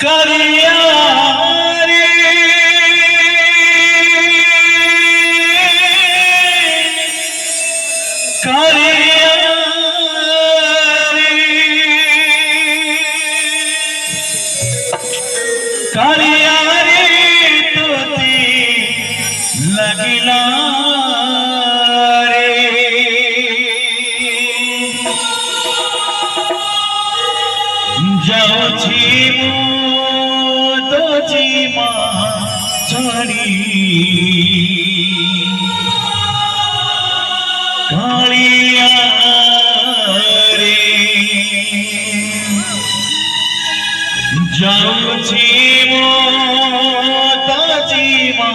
करिया रे करिया रे करिया रे तोती लगिला रे जाऊची जीमा छाड़ी कालिया रे जाऊची जीमा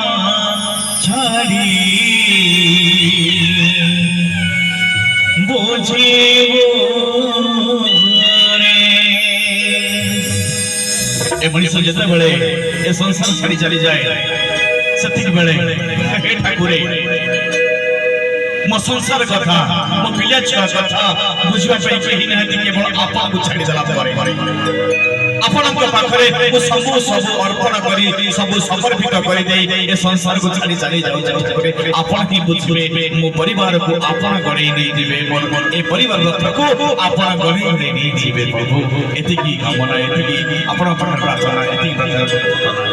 छाड़ी बुझे मनीष जिते बेले ए संसार छाड़ी चली जाए से बेले हे ठाकुर मो संसार कथा मो पिला छुआ कथा बुझवा केही नहीं केवल आपा को छाड़ी देला पारे आपनक पाखरे मो सब अर्पण करी सब समर्पित करी दे ए संसार को छाड़ी चली जाऊ आपन की बुझबे मो परिवार को आपन गड़े नहीं दिबे मोर ए परिवार को आपन गड़े नहीं दिबे प्रभु एति की कामना एति की आपन प्रार्थना एति प्रार्थना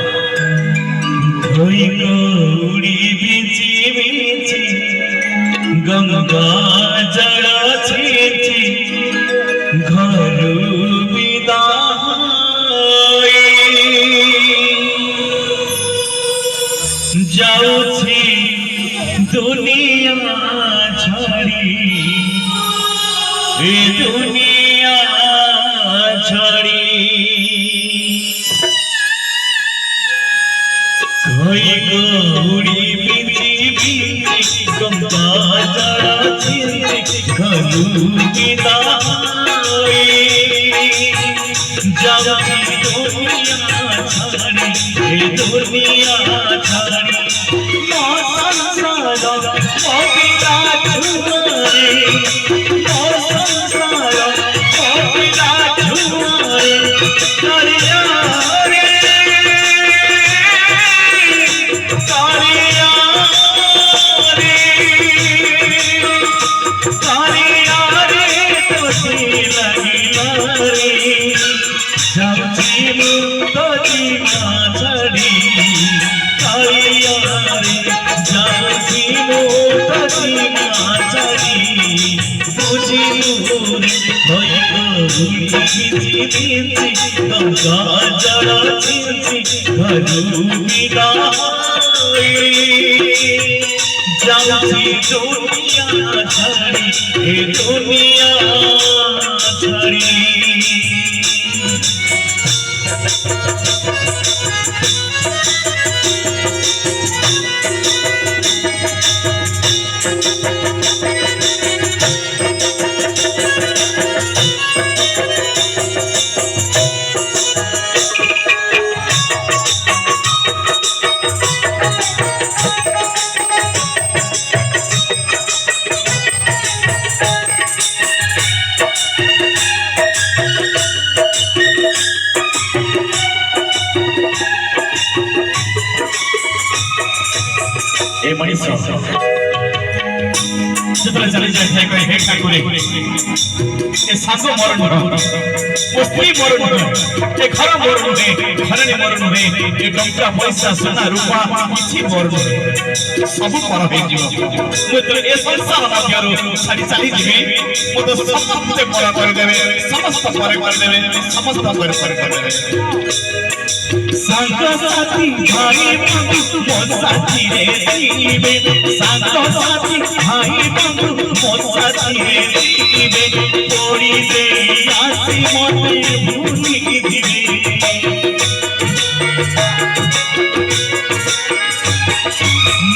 होई गौरी बिची बिची गंगा जल छीची घर विदा जाऊची दुनिया छाड़ी ए दुनिया छाड़ी कोई गौरी बिची बिची गंगा जल छीची घर विदा जाऊची दुनिया छाड़ी ए दुनिया छाड़ी गंगा जल छीची घर विदा जाऊची दुनिया छाड़ी ए दुनिया छाड़ी ए मनीष जितने चली जाए हे ठाकुर ए सासो मरण मो स्त्री मरण ए घर मरण घरणी मरण ए टंका पैसा सोना रूपा किछि मरण सब पर हे जीव मो तो ए संसार मध्यरु छाड़ी चली जीवी मो तो समस्त पर कर देबे समस्त पर कर देबे समस्त पर कर देबे सांग साथी भाई बंधु मो साथी रे जीवे सांग साथी भाई बंधु मो साथी रे जीवे तोड़ी दे आसी मोते भूली दिवे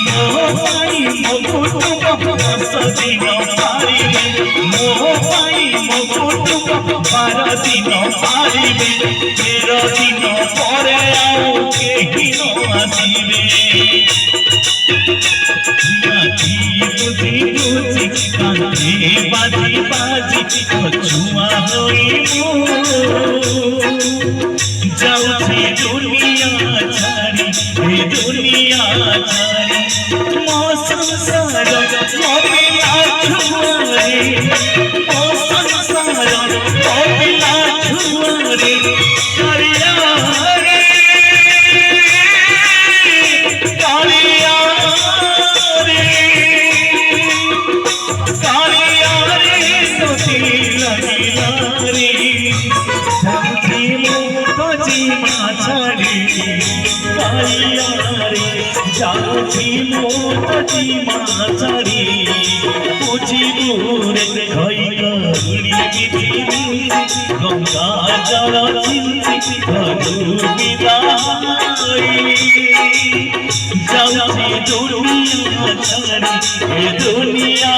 मो भाई मो कुटुंब सदिन पारिबे मो भाई मो कुटुंब 12 दिन पारिबे 13 दिन परे आउ केही न आसीबे बुझी बुझी कांदे बाजी बाजी छुआ होई मो जाऊची रे जाऊची मोतोची माछारी आइया रे जाऊची मोतोची माछारी पूछी दूरे खई गरुड़ी गिरी गंगा जल चिंची घरू विदाई जाऊची दुनिया छाड़ी ए दुनिया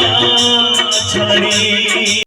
छाड़ी।